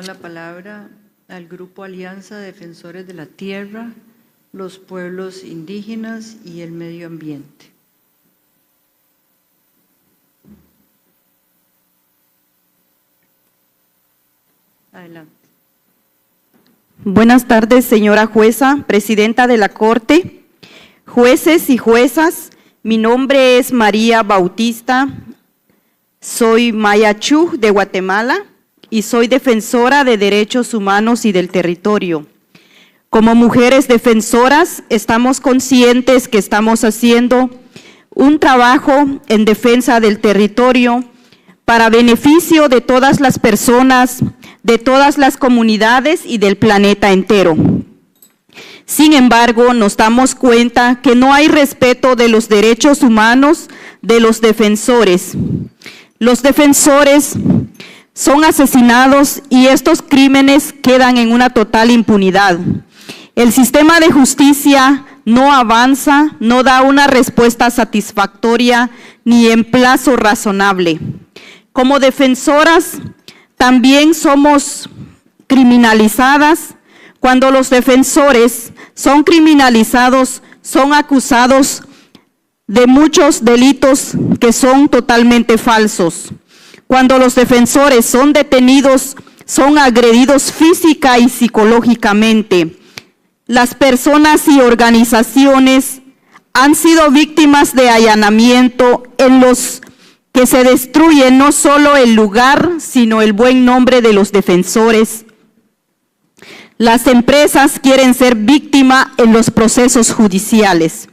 Damos la palabra al Grupo Alianza Defensores de la Tierra, los Pueblos Indígenas y el Medio Ambiente. Adelante. Buenas tardes, señora jueza, presidenta de la Corte, jueces y juezas. Mi nombre es María Bautista, soy Mayachú de Guatemala y soy defensora de derechos humanos y del territorio. Como mujeres defensoras, estamos conscientes que estamos haciendo un trabajo en defensa del territorio para beneficio de todas las personas, de todas las comunidades y del planeta entero. Sin embargo, nos damos cuenta que no hay respeto de los derechos humanos de los defensores. Los defensores son asesinados y estos crímenes quedan en una total impunidad. El sistema de justicia no avanza, no da una respuesta satisfactoria ni en plazo razonable. Como defensoras, también somos criminalizadas. Cuando los defensores son criminalizados, son acusados de muchos delitos que son totalmente falsos. Cuando los defensores son detenidos, son agredidos física y psicológicamente. Las personas y organizaciones han sido víctimas de allanamiento en los que se destruye no solo el lugar, sino el buen nombre de los defensores. Las empresas quieren ser víctima en los procesos judiciales.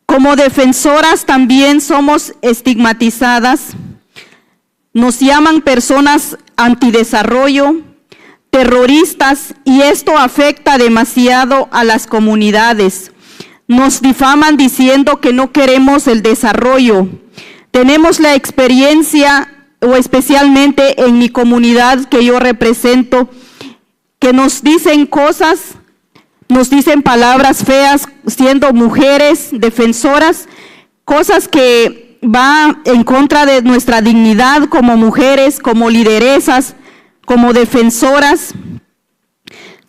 Como defensoras también somos estigmatizadas. Nos llaman personas antidesarrollo, terroristas, y esto afecta demasiado a las comunidades. Nos difaman diciendo que no queremos el desarrollo. Tenemos la experiencia, o especialmente en mi comunidad que yo represento, que nos dicen cosas, nos dicen palabras feas siendo mujeres defensoras, cosas que va en contra de nuestra dignidad como mujeres, como lideresas, como defensoras.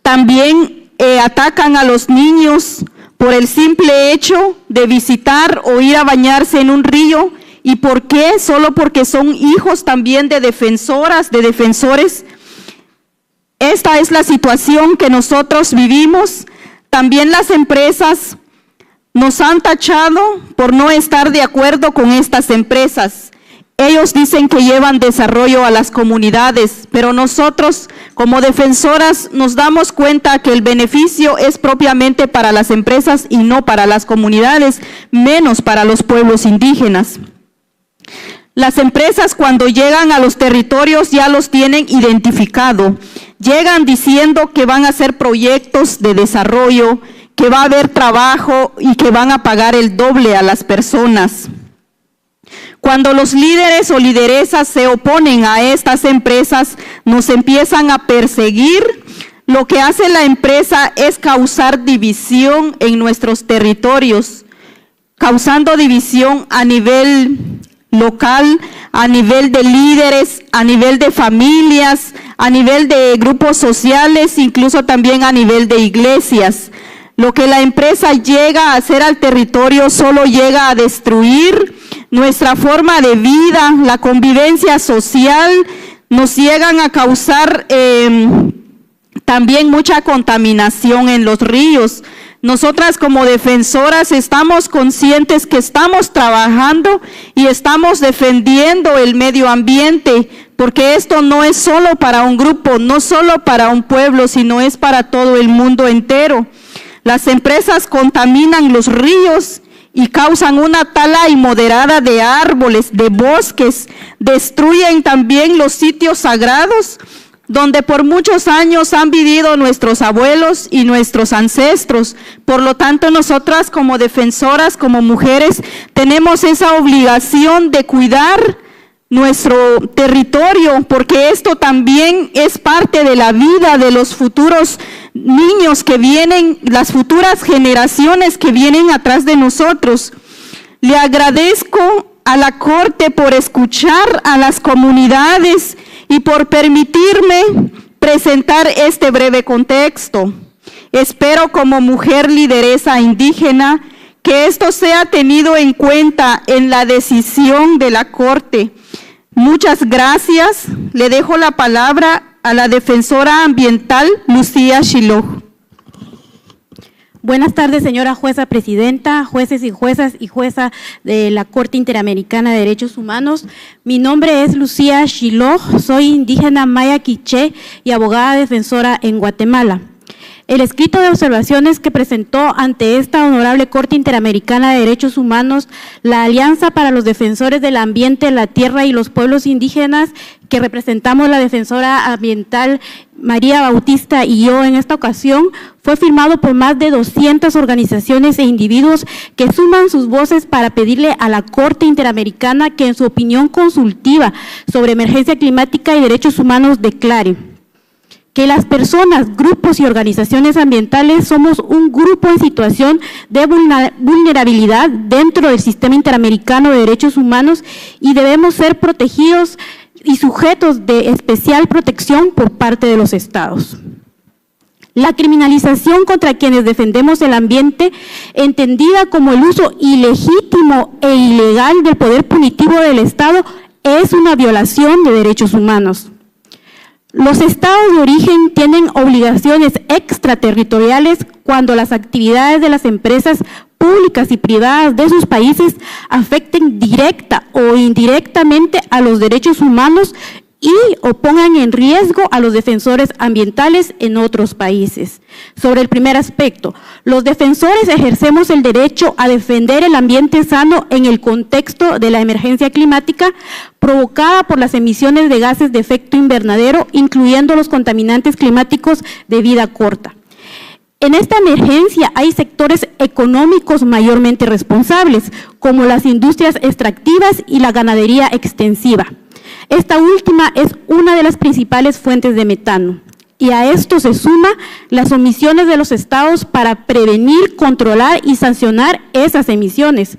También atacan a los niños por el simple hecho de visitar o ir a bañarse en un río. ¿Y por qué? Solo porque son hijos también de defensoras, de defensores. Esta es la situación que nosotros vivimos. También las empresas nos han tachado por no estar de acuerdo con estas empresas. Ellos dicen que llevan desarrollo a las comunidades, pero nosotros como defensoras nos damos cuenta que el beneficio es propiamente para las empresas y no para las comunidades, menos para los pueblos indígenas. Las empresas cuando llegan a los territorios ya los tienen identificado. Llegan diciendo que van a hacer proyectos de desarrollo, que va a haber trabajo y que van a pagar el doble a las personas. Cuando los líderes o lideresas se oponen a estas empresas, nos empiezan a perseguir. Lo que hace la empresa es causar división en nuestros territorios, causando división a nivel local, a nivel de líderes, a nivel de familias, a nivel de grupos sociales, incluso también a nivel de iglesias. Lo que la empresa llega a hacer al territorio solo llega a destruir nuestra forma de vida, la convivencia social. Nos llegan a causar también mucha contaminación en los ríos. Nosotras como defensoras estamos conscientes que estamos trabajando y estamos defendiendo el medio ambiente, porque esto no es solo para un grupo, no solo para un pueblo, sino es para todo el mundo entero. Las empresas contaminan los ríos y causan una tala inmoderada de árboles, de bosques, destruyen también los sitios sagrados, donde por muchos años han vivido nuestros abuelos y nuestros ancestros. Por lo tanto, nosotras como defensoras, como mujeres, tenemos esa obligación de cuidar nuestro territorio, porque esto también es parte de la vida de los futuros niños que vienen, las futuras generaciones que vienen atrás de nosotros. Le agradezco a la Corte por escuchar a las comunidades y por permitirme presentar este breve contexto. Espero como mujer lideresa indígena que esto sea tenido en cuenta en la decisión de la Corte. Muchas gracias. Le dejo la palabra a la defensora ambiental, Lucía Shiloh. Buenas tardes, señora jueza presidenta, jueces y jueza de la Corte Interamericana de Derechos Humanos. Mi nombre es Lucía Shiloh, soy indígena maya quiché y abogada defensora en Guatemala. El escrito de observaciones que presentó ante esta honorable Corte Interamericana de Derechos Humanos la Alianza para los Defensores del Ambiente, la Tierra y los Pueblos Indígenas, que representamos la defensora ambiental María Bautista y yo en esta ocasión, fue firmado por más de 200 organizaciones e individuos que suman sus voces para pedirle a la Corte Interamericana que en su opinión consultiva sobre emergencia climática y derechos humanos declare que las personas, grupos y organizaciones ambientales somos un grupo en situación de vulnerabilidad dentro del sistema interamericano de derechos humanos y debemos ser protegidos y sujetos de especial protección por parte de los estados. La criminalización contra quienes defendemos el ambiente, entendida como el uso ilegítimo e ilegal del poder punitivo del Estado, es una violación de derechos humanos. Los estados de origen tienen obligaciones extraterritoriales cuando las actividades de las empresas públicas y privadas de sus países afecten directa o indirectamente a los derechos humanos y o pongan en riesgo a los defensores ambientales en otros países. Sobre el primer aspecto, los defensores ejercemos el derecho a defender el ambiente sano en el contexto de la emergencia climática provocada por las emisiones de gases de efecto invernadero, incluyendo los contaminantes climáticos de vida corta. En esta emergencia hay sectores económicos mayormente responsables, como las industrias extractivas y la ganadería extensiva. Esta última es una de las principales fuentes de metano. Y a esto se suma las omisiones de los estados para prevenir, controlar y sancionar esas emisiones.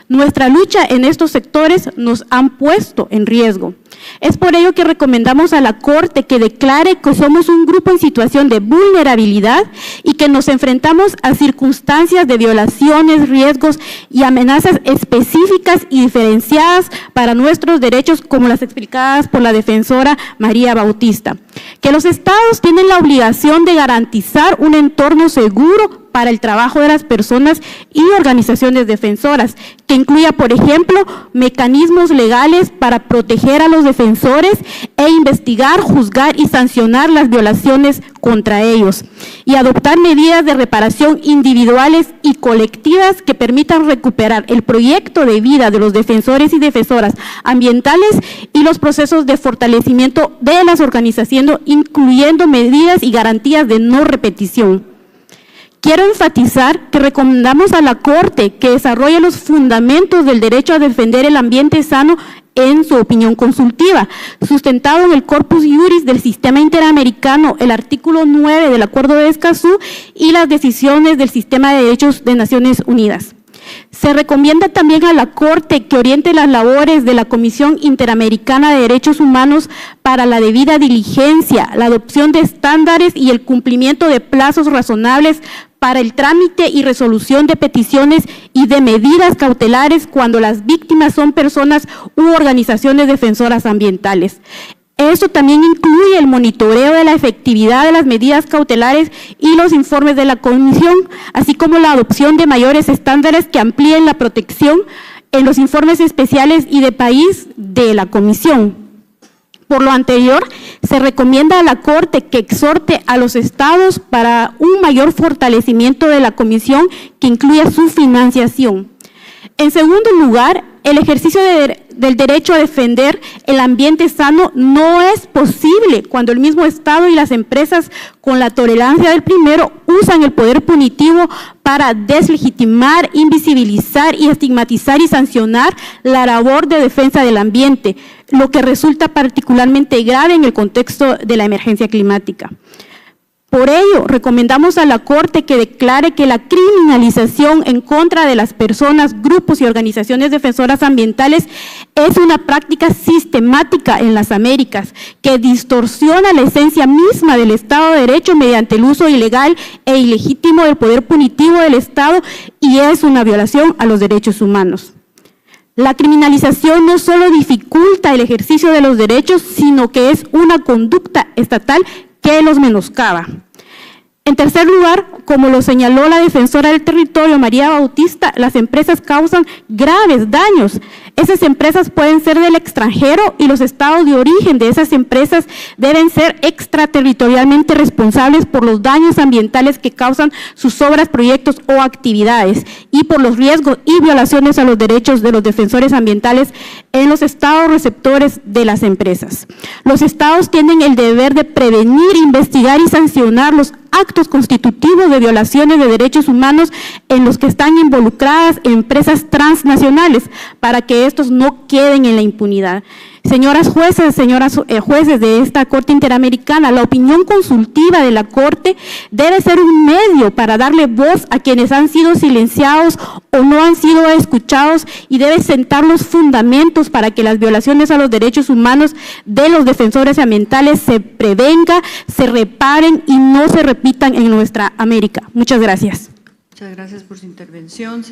Nuestra lucha en estos sectores nos han puesto en riesgo. Es por ello que recomendamos a la Corte que declare que somos un grupo en situación de vulnerabilidad y que nos enfrentamos a circunstancias de violaciones, riesgos y amenazas específicas y diferenciadas para nuestros derechos, como las explicadas por la defensora María Bautista. Que los estados tienen la obligación de garantizar un entorno seguro para el trabajo de las personas y organizaciones defensoras, que incluya, por ejemplo, mecanismos legales para proteger a los defensores e investigar, juzgar y sancionar las violaciones contra ellos, y adoptar medidas de reparación individuales y colectivas que permitan recuperar el proyecto de vida de los defensores y defensoras ambientales y los procesos de fortalecimiento de las organizaciones, incluyendo medidas y garantías de no repetición. Quiero enfatizar que recomendamos a la Corte que desarrolle los fundamentos del derecho a defender el ambiente sano en su opinión consultiva, sustentado en el corpus iuris del sistema interamericano, el artículo 9 del Acuerdo de Escazú y las decisiones del Sistema de Derechos de Naciones Unidas. Se recomienda también a la Corte que oriente las labores de la Comisión Interamericana de Derechos Humanos para la debida diligencia, la adopción de estándares y el cumplimiento de plazos razonables para el trámite y resolución de peticiones y de medidas cautelares cuando las víctimas son personas u organizaciones defensoras ambientales. Esto también incluye el monitoreo de la efectividad de las medidas cautelares y los informes de la Comisión, así como la adopción de mayores estándares que amplíen la protección en los informes especiales y de país de la Comisión. Por lo anterior, se recomienda a la Corte que exhorte a los estados para un mayor fortalecimiento de la Comisión que incluya su financiación. En segundo lugar, el ejercicio del derecho a defender el ambiente sano no es posible cuando el mismo Estado y las empresas, con la tolerancia del primero, usan el poder punitivo para deslegitimar, invisibilizar y estigmatizar y sancionar la labor de defensa del ambiente, lo que resulta particularmente grave en el contexto de la emergencia climática. Por ello, recomendamos a la Corte que declare que la criminalización en contra de las personas, grupos y organizaciones defensoras ambientales es una práctica sistemática en las Américas, que distorsiona la esencia misma del Estado de Derecho mediante el uso ilegal e ilegítimo del poder punitivo del Estado y es una violación a los derechos humanos. La criminalización no solo dificulta el ejercicio de los derechos, sino que es una conducta estatal que los menoscaba. En tercer lugar, como lo señaló la defensora del territorio, María Bautista, las empresas causan graves daños. Esas empresas pueden ser del extranjero y los estados de origen de esas empresas deben ser extraterritorialmente responsables por los daños ambientales que causan sus obras, proyectos o actividades y por los riesgos y violaciones a los derechos de los defensores ambientales en los estados receptores de las empresas. Los estados tienen el deber de prevenir, investigar y sancionar los actos constitutivos de violaciones de derechos humanos en los que están involucradas empresas transnacionales para que estos no queden en la impunidad. Señoras jueces, señoras jueces de esta Corte Interamericana, la opinión consultiva de la Corte debe ser un medio para darle voz a quienes han sido silenciados o no han sido escuchados y debe sentar los fundamentos para que las violaciones a los derechos humanos de los defensores ambientales se prevengan, se reparen y no se repitan en nuestra América. Muchas gracias. Muchas gracias por su intervención.